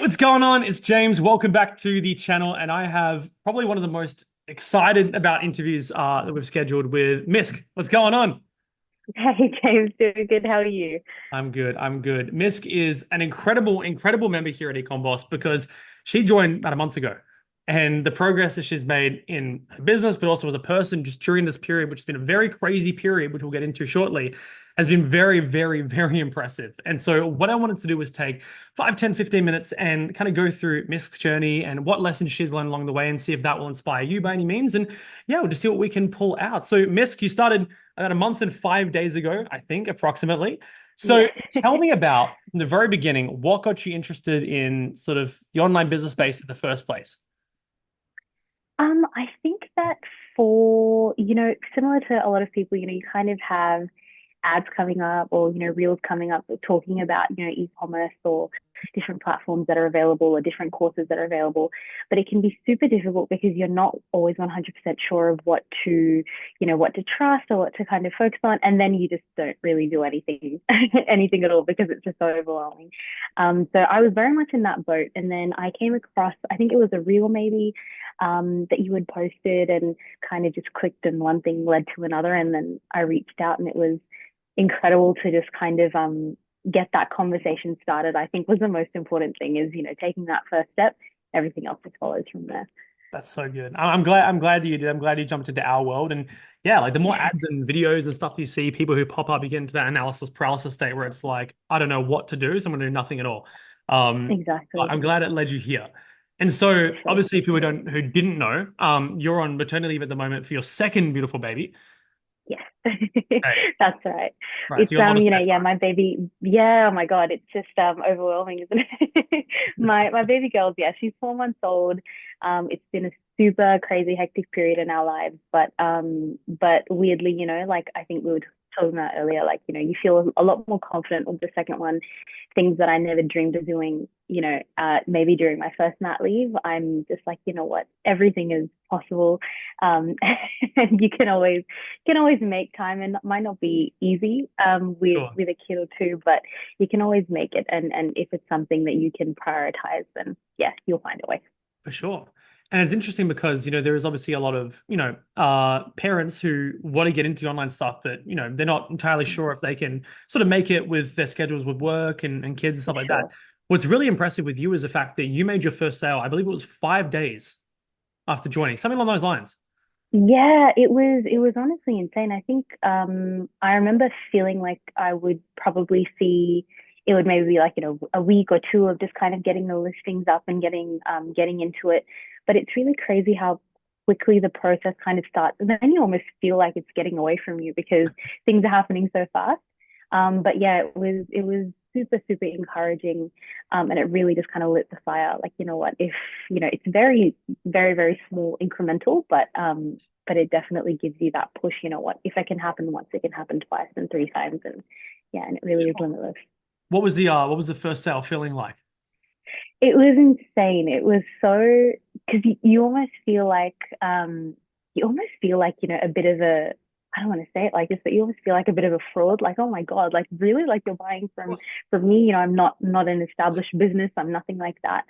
What's going on? It's James. Welcome back to the channel. And I have probably one of the most excited about interviews that we've scheduled with Misk. What's going on? Hey James, doing good. How are you? I'm good. I'm good. Misk is an incredible member here at Ecom Boss because she joined about a month ago. And the progress that she's made in her business, but also as a person just during this period, which has been a very crazy period, which we'll get into shortly, has been very impressive. And so what I wanted to do was take 5, 10, 15 minutes and kind of go through Misk's journey and what lessons she's learned along the way and see if that will inspire you by any means. And yeah, we'll just see what we can pull out. So Misk, you started about a month and 5 days ago, I think, approximately. So Yeah. tell me about from the very beginning, what got you interested in sort of the online business space in the first place? I think that similar to a lot of people, you kind of have ads coming up or, reels coming up talking about, e-commerce or different platforms that are available or different courses that are available. But it can be super difficult because you're not always 100% sure of what to trust or what to kind of focus on. And then you just don't really do anything, anything at all because it's just so overwhelming. So I was very much in that boat. And then I came across, I think it was a reel maybe, that you had posted and kind of just clicked and one thing led to another. And then I reached out and it was incredible to just kind of get that conversation started. I think was the most important thing is, taking that first step. Everything else just follows from there. That's so good. I'm glad you did. I'm glad you jumped into our world. And yeah, like the more Yeah, ads and videos and stuff you see, people who pop up, you get into that analysis paralysis state where it's like, I don't know what to do, so I'm gonna do nothing at all. But exactly. I'm glad it led you here. And so For sure. obviously, if you who didn't know, you're on maternity leave at the moment for your second beautiful baby. Yes, Okay. that's right. Right. So It's you got a lot of spare yeah, time. my baby. Yeah, oh my God, it's just overwhelming, isn't it? My baby girl's, yeah, she's 4 months old. It's been a super crazy, hectic period in our lives, but weirdly, like I think we were talking about earlier, like you feel a lot more confident with the second one. Things that I never dreamed of doing, maybe during my first mat leave, I'm just like, you know what, everything is possible, and you can always make time, and it might not be easy with Sure. with a kid or two, but you can always make it. And if it's something that you can prioritize, then yeah, you'll find a way. For sure. And it's interesting because, there is obviously a lot of, parents who want to get into online stuff, but, they're not entirely sure if they can sort of make it with their schedules with work and kids and For stuff like that. sure. What's really impressive with you is the fact that you made your first sale, I believe it was 5 days after joining, something along those lines. Yeah, it was honestly insane. I think I remember feeling like I would probably see it would maybe be like, a week or two of just kind of getting the listings up and getting into it. But it's really crazy how quickly the process kind of starts. And then you almost feel like it's getting away from you because things are happening so fast. But yeah, it was super encouraging. And it really just kind of lit the fire. Like, you know what, if it's very small incremental, but it definitely gives you that push. You know what, if it can happen once, it can happen twice and three times. And yeah, and it really is Sure. limitless. What was the first sale feeling like? It was insane. It was so, because you almost feel like a bit of a, I don't want to say it like this, but you almost feel like a bit of a fraud. Like, oh my God, like really, like you're buying Of course. from me. I'm not an established business. I'm nothing like that.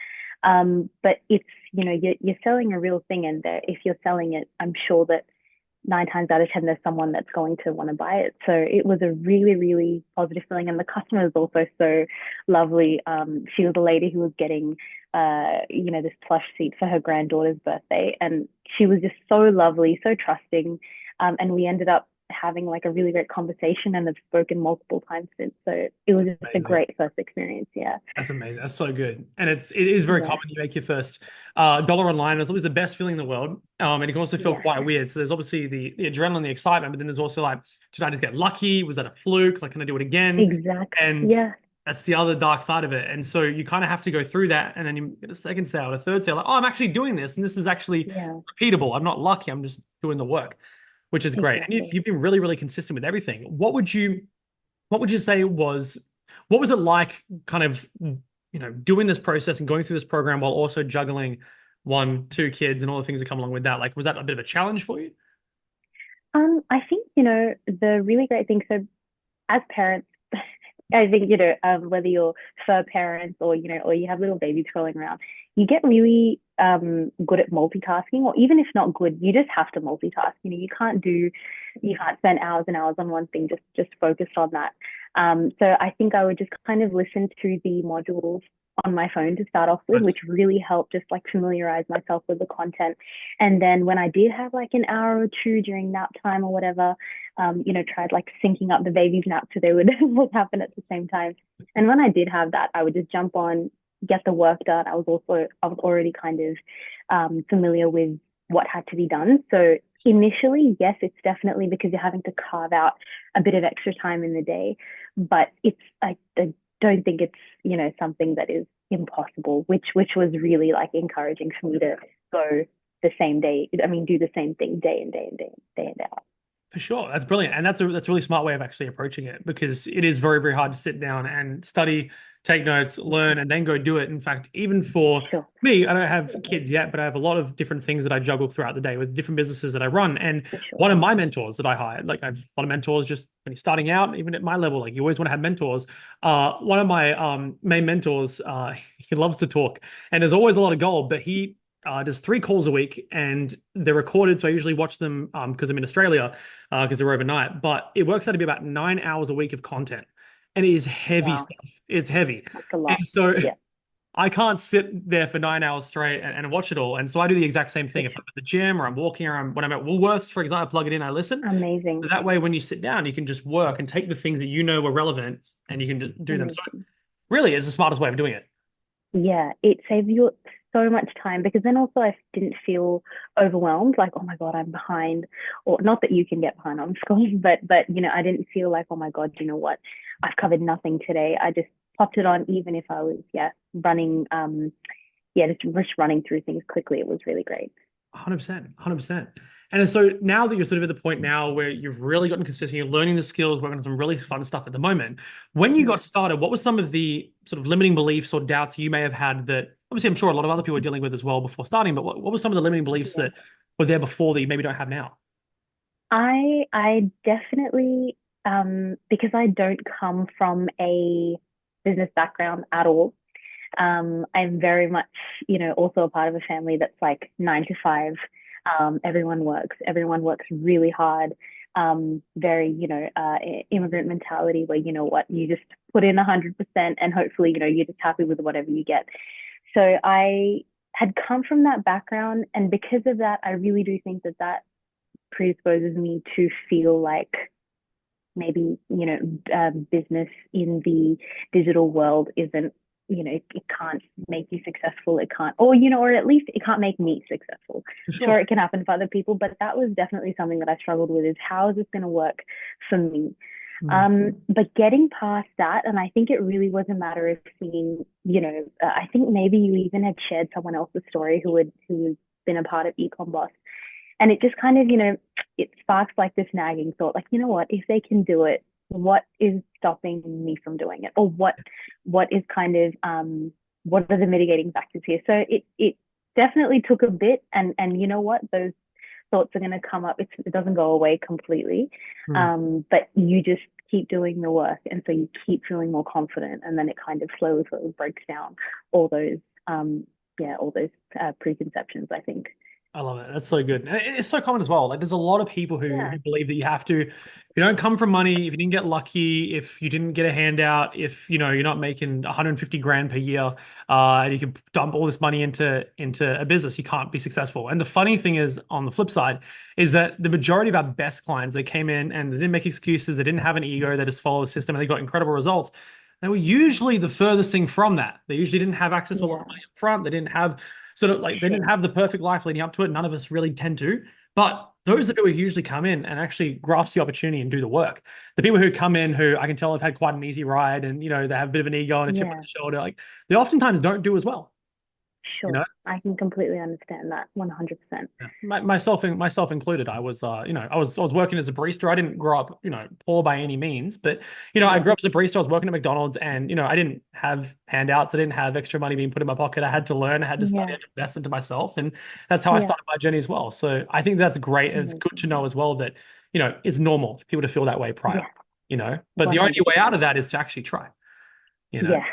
But it's, you're selling a real thing, and if you're selling it, I'm sure that 9 times out of 10, there's someone that's going to want to buy it. So it was a really positive feeling. And the customer is also so lovely. She was a lady who was getting, this plush seat for her granddaughter's birthday. And she was just so lovely, so trusting. And we ended up having like a really great conversation and have spoken multiple times since. So it was just a Amazing. great first experience. Yeah. That's amazing. That's so good. And it is very Yeah. common you make your first dollar online. It's always the best feeling in the world. And it can also feel Yeah. quite weird. So there's obviously the adrenaline, the excitement, but then there's also like, did I just get lucky? Was that a fluke? Like, can I do it again? Exactly. And Yeah. that's the other dark side of it. And so you kind of have to go through that and then you get a second sale, a third sale, like, oh, I'm actually doing this. And this is actually Yeah. repeatable. I'm not lucky. I'm just doing the work, which is great. And you've, Exactly. you've been really consistent with everything. What would you say what was it like kind of doing this process and going through this program while also juggling one, two kids and all the things that come along with that? Like, was that a bit of a challenge for you? I think, the really great thing, so as parents, I think, whether you're fur parents or, or you have little babies crawling around, you get really good at multitasking, or even if not good, you just have to multitask. You can't spend hours and hours on one thing, just focused on that. So I think I would just kind of listen to the modules on my phone to start off with, Nice. which really helped just like familiarize myself with the content. And then when I did have like an hour or two during nap time or whatever, tried like syncing up the baby's nap so they would both happen at the same time. And when I did have that, I would just jump on, get the work done. I was already kind of familiar with what had to be done. So initially, yes, it's definitely because you're having to carve out a bit of extra time in the day, but I don't think it's, something that is impossible, which was really like encouraging for me to go the same day. I mean, do the same thing day in, day in, day in, day out. For sure. That's brilliant. And that's a really smart way of actually approaching it because it is very, very hard to sit down and study, take notes, learn, and then go do it. In fact, even for Sure, me, I don't have kids yet, but I have a lot of different things that I juggle throughout the day with different businesses that I run. And for sure. one of my mentors that I hired, like I have a lot of mentors just when you're starting out, even at my level, like you always want to have mentors. One of my main mentors, he loves to talk and there's always a lot of gold, but he does 3 calls a week and they're recorded. So I usually watch them because I'm in Australia because they're overnight. But it works out to be about 9 hours a week of content, and it is heavy Wow, stuff. It's heavy, that's a and lot. so Yeah, I can't sit there for 9 hours straight and watch it all. And so I do the exact same for thing. If I'm sure. at the gym or I'm walking or when I'm at Woolworths, for example, I plug it in, I listen. So Amazing, that way, when you sit down, you can just work and take the things that you know were relevant and you can do them. So amazing. really, it's the smartest way of doing it. Yeah, it saves you so much time because then also I didn't feel overwhelmed, like, oh my God, I'm behind. Or not that you can get behind on schooling, but I didn't feel like, oh my God, you know what? I've covered nothing today. I just popped it on even if I was, running just running through things quickly. It was really great. 100%, 100%. And so now that you're sort of at the point now where you've really gotten consistent, you're learning the skills, working on some really fun stuff at the moment. When you got Yeah. started, what were some of the sort of limiting beliefs or doubts you may have had that obviously I'm sure a lot of other people are dealing with as well before starting, but what were some of the limiting beliefs Yeah. that were there before that you maybe don't have now? I definitely because I don't come from a business background at all. I'm very much, also a part of a family that's like 9 to 5. Everyone works really hard. Very, immigrant mentality where, you know what, you just put in 100% and hopefully, you're just happy with whatever you get. So I had come from that background. And because of that, I really do think that predisposes me to feel like maybe business in the digital world isn't, it can't make you successful. It can't, or at least it can't make me successful. For Sure, sure. it can happen for other people, but that was definitely something that I struggled with, is how is this going to work for me? Mm. But getting past that, and I think it really was a matter of seeing, I think maybe you even had shared someone else's story who had been a part of Ecom Boss, and it just kind of, it sparks like this nagging thought, like, you know what, if they can do it, what is stopping me from doing it? Or what is kind of what are the mitigating factors here? So it definitely took a bit, and you know what, those thoughts are going to come up. It doesn't go away completely, Mm. but you just keep doing the work, and so you keep feeling more confident, and then it kind of slowly breaks down all those all those preconceptions, I think. I love it. That's so good. And it's so common as well. Like there's a lot of people Yeah. who believe that you have to, if you don't come from money, if you didn't get lucky, if you didn't get a handout, if you're not making 150 grand per year, and you can dump all this money into a business, you can't be successful. And the funny thing is, on the flip side, is that the majority of our best clients, they came in and they didn't make excuses, they didn't have an ego, they just followed the system and they got incredible results. They were usually the furthest thing from that. They usually didn't have access to a lot Yeah, of money up front. They didn't have sort of like they didn't sure. have the perfect life leading up to it. None of us really tend to. But those are the people who usually come in and actually grasp the opportunity and do the work. The people who come in who I can tell have had quite an easy ride and they have a bit of an ego and a chip on Yeah, their shoulder, like they oftentimes don't do as well. You sure. know, I can completely understand that 100%. yeah. Myself included. I was I was working as a barista. I didn't grow up poor by any means, but I Sure. grew up as a barista. I was working at McDonald's, and I didn't have handouts. I didn't have extra money being put in my pocket. I had to learn. I had to study. I Yeah, had to invest into myself, and that's how I yeah. started my journey as well. So I think that's great, and it's good Amazing. to know as well that it's normal for people to feel that way prior. Yeah. But the only way out of 100%. that is to actually try, you know. Yeah,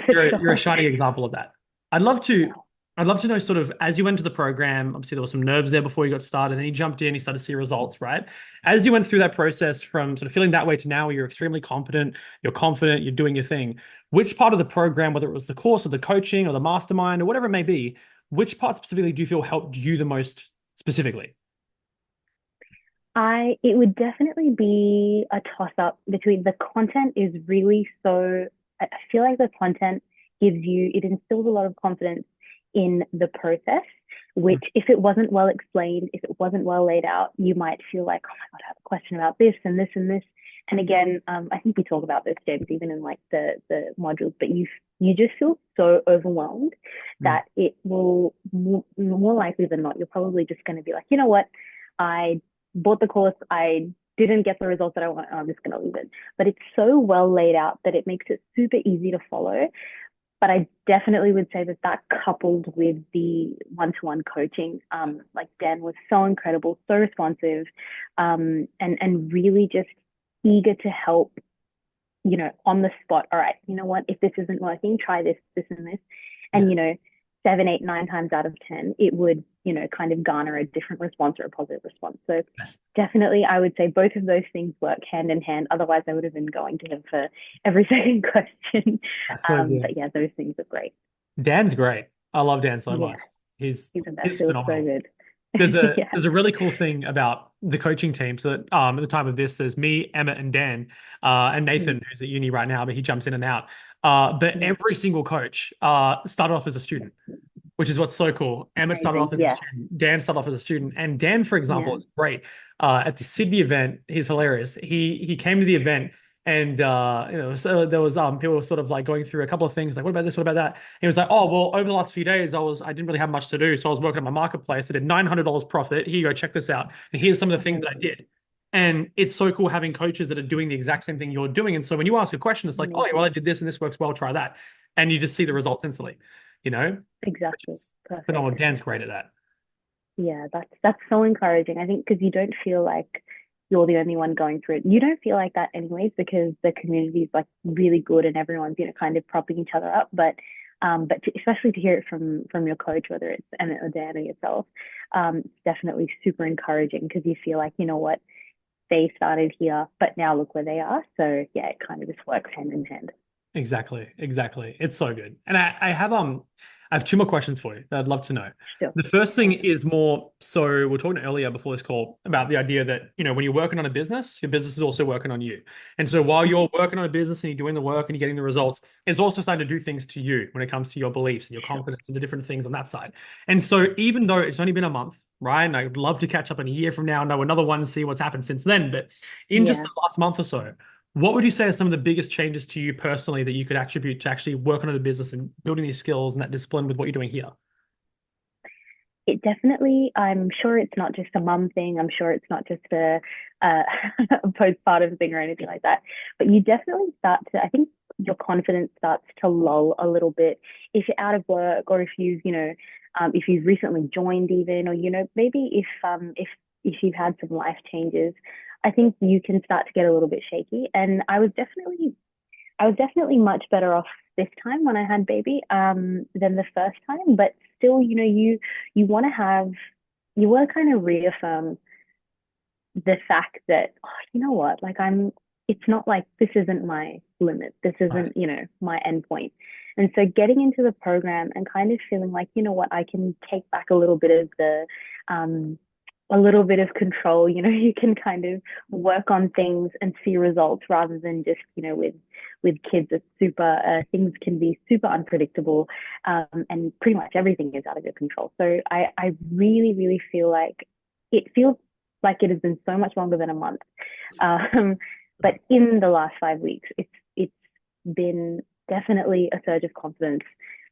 for You're a sure. shining example of that. I'd love Yeah. to I'd love to know sort of as you went to the program, obviously there were some nerves there before you got started, and then you jumped in, you started to see results, right? As you went through that process from sort of feeling that way to now where you're extremely competent, you're confident, you're doing your thing, which part of the program, whether it was the course or the coaching or the mastermind or whatever it may be, which part specifically do you feel helped you the most specifically? It would definitely be a toss up between the content is really so, I feel like the content it instills a lot of confidence in the process, which if it wasn't well explained, if it wasn't well laid out, you might feel like, oh my God, I have a question about this and this and this. And again, I think we talk about this, James, even in like the modules, but you just feel so overwhelmed Mm. that it will more likely than not, you're probably just going to be like, you know what? I bought the course. I didn't get the results that I want. I'm just going to leave it. But it's so well laid out that it makes it super easy to follow. But I definitely would say that that coupled with the one-to-one coaching, like Dan was so incredible, so responsive, and really just eager to help, on the spot. All right, you know what? If this isn't working, try this, this, and this. And Yes. 7, 8, 9 times out of 10, it would, kind of garner a different response or a positive response. So Yes. definitely, I would say both of those things work hand in hand. Otherwise, I would have been going to him for every second question. That's so But good. yeah, those things are great. Dan's great. I love Dan so Yeah, much. He's he's the best. he's Feels so phenomenal. good. There's a Yeah. there's a really cool thing about the coaching team. So at the time of this, there's me, Emma, and Dan, and Mm, Nathan, who's at uni right now, but he jumps in and out. But yeah. every single coach started off as a student, which is what's so cool. Emma started Amazing. off as a Yeah. student. Dan started off as a student, and Dan, for example, Yeah. is great. At the Sydney event, he's hilarious. He came to the event. And so there was people were sort of like going through a couple of things like, what about this? What about that? And he was like, oh, well, over the last few days, I didn't really have much to do. So I was working on my marketplace. I did $900 profit. Here you go, check this out. And here's some of the things that I Amazing. did. And it's so cool having coaches that are doing the exact same thing you're doing. And so when you ask a question, it's like, oh, yeah, well, Amazing. I did this and this works well, try that. And you just see the results instantly, which Exactly. is phenomenal. Perfect. Dan's great at that. Yeah, that's so encouraging. I think because you don't feel like you're the only one going through it. You don't feel like that anyways because the community is like really good and everyone's kind of propping each other up. But especially to hear it from your coach, whether it's Emma or Dan or yourself, it's definitely super encouraging because you feel like what they started here, but now look where they are. So yeah, it kind of just works hand in hand. Exactly, exactly. It's so good. And I have two more questions for you that I'd love to know. Sure. The first thing Sure. is more so we were talking earlier before this call about the idea that, when you're working on a business, your business is also working on you. And so while Mhm. you're working on a business and you're doing the work and you're getting the results, it's also starting to do things to you when it comes to your beliefs and your Sure. confidence and the different things on that side. And so even though it's only been a month, right? And I'd love to catch up in a year from now, know another one, and see what's happened since then. But in just Yeah. the last month or so, what would you say are some of the biggest changes to you personally that you could attribute to actually working on a business and building these skills and that discipline with what you're doing here? It definitely, I'm sure it's not just a mum thing. I'm sure it's not just a a postpartum thing or anything like that. But you definitely start to, I think your confidence starts to lull a little bit if you're out of work or if you've recently joined even, or, maybe if you've had some life changes, I think you can start to get a little bit shaky. And I was definitely much better off this time when I had baby than the first time. But still, you want to have you want to kind of reaffirm the fact that what, like it's not like this isn't my limit. This Right. isn't my end point. And so getting into the program and kind of feeling like what, I can take back um, a little bit of control. You can kind of work on things and see results rather than just with kids. It's super things can be super unpredictable, and pretty much everything is out of your control. So I really really feel like it feels like it has been so much longer than a month. Um, but in the last 5 weeks, it's been definitely a surge of confidence,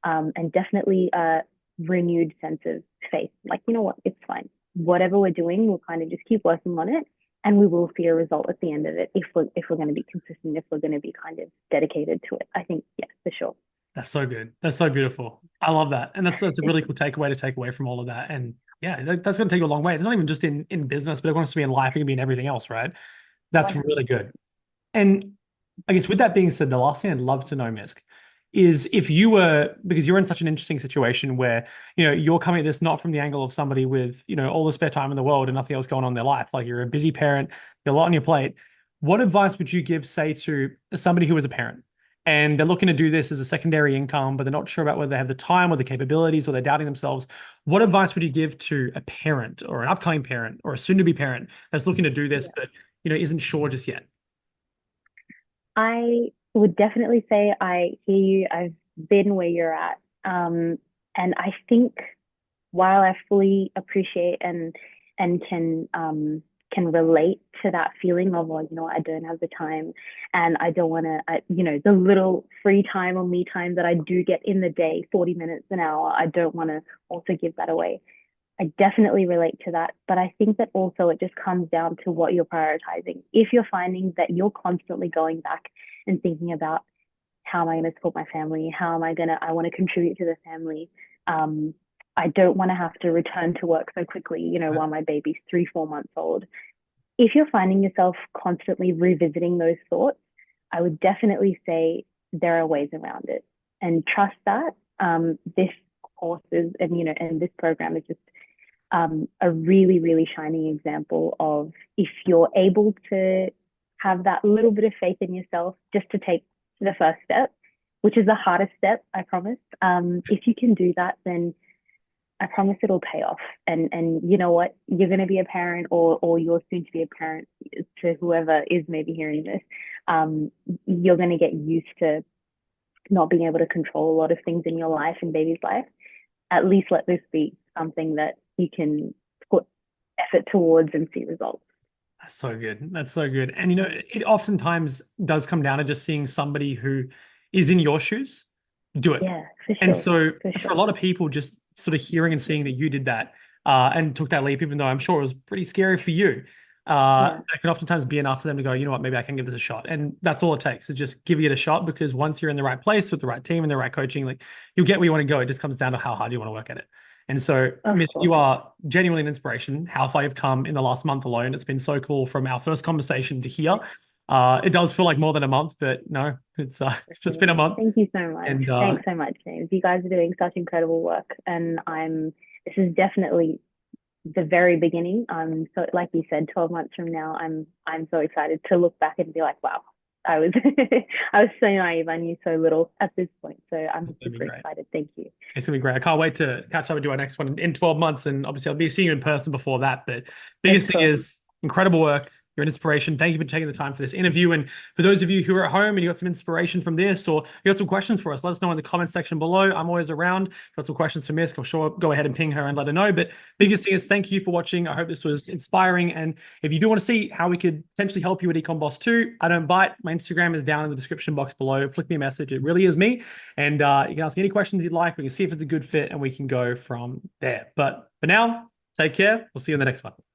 and definitely a renewed sense of faith. Like, you know what, it's fine. Whatever we're doing, we'll kind of just keep working on it, and we will see a result at the end of it if we're going to be consistent, if we're going to be kind of dedicated to it. I think, yeah, for sure. That's so good. That's so beautiful. I love that. And that's a really cool takeaway to take away from all of that. And yeah, that's going to take you a long way. It's not even just in business, but it wants to be in life. It can be in everything else, right? That's really 100%. good. And I guess with that being said, the last thing I'd love to know, Misk, is if you were, because you're in such an interesting situation where, you're coming at this not from the angle of somebody with, all the spare time in the world and nothing else going on in their life. Like you're a busy parent, you have a lot on your plate. What advice would you give, say, to somebody who is a parent and they're looking to do this as a secondary income, but they're not sure about whether they have the time or the capabilities or they're doubting themselves? What advice would you give to a parent or an upcoming parent or a soon-to-be parent that's looking to do this, Yeah. but, isn't sure just yet? I would definitely say I hear you. I've been where you're at. And I think while I fully appreciate and can relate to that feeling of, well, I don't have the time and I don't want to, the little free time or me time that I do get in the day, 40 minutes, an hour, I don't want to also give that away. I definitely relate to that. But I think that also it just comes down to what you're prioritizing. If you're finding that you're constantly going back and thinking about how am I going to support my family? How am I going to, I want to contribute to the family. Um, I don't want to have to return to work so quickly, while my baby's 3, 4 months old. If you're finding yourself constantly revisiting those thoughts, I would definitely say there are ways around it and trust that. This course is, and this program is just a really, really shining example of if you're able to have that little bit of faith in yourself just to take the first step, which is the hardest step, I promise. If you can do that, then I promise it'll pay off. And you know what? You're going to be a parent, or you're soon to be a parent to whoever is maybe hearing this. You're going to get used to not being able to control a lot of things in your life and baby's life. At least let this be something that you can put effort towards and see results. That's so good. That's so good. And it oftentimes does come down to just seeing somebody who is in your shoes do it. Yeah, for And sure. so For for a sure. lot of people, just sort of hearing and seeing that you did that and took that leap, even though I'm sure it was pretty scary for you, Yeah, that can oftentimes be enough for them to go, you know what, maybe I can give this a shot. And that's all it takes, is just give it a shot, because once you're in the right place with the right team and the right coaching, like you'll get where you want to go. It just comes down to how hard you want to work at it. And so, of Miss, you course. are genuinely an inspiration. How far you've come in the last month alone. It's been so cool from our first conversation to here. It does feel like more than a month, but no, it's just been a month. Thank you so much. And Thanks so much, James. You guys are doing such incredible work, and this is definitely the very beginning. So like you said, 12 months from now, I'm so excited to look back and be like, wow, I was I was so naive. I knew so little at this point. So I'm that'd be super great. excited. Thank you. It's gonna be great. I can't wait to catch up and do our next one in 12 months. And obviously, I'll be seeing you in person before that. But Of biggest thing course. is incredible work. You're an inspiration. Thank you for taking the time for this interview. And for those of you who are at home and you got some inspiration from this, or you got some questions for us, let us know in the comments section below. I'm always around. Got some questions for Misk, I'm sure go ahead and ping her and let her know. But biggest thing is thank you for watching. I hope this was inspiring. And if you do want to see how we could potentially help you with Ecom Boss 2, I don't bite. My Instagram is down in the description box below. Flick me a message. It really is me. And you can ask me any questions you'd like. We can see if it's a good fit and we can go from there. But for now, take care. We'll see you in the next one.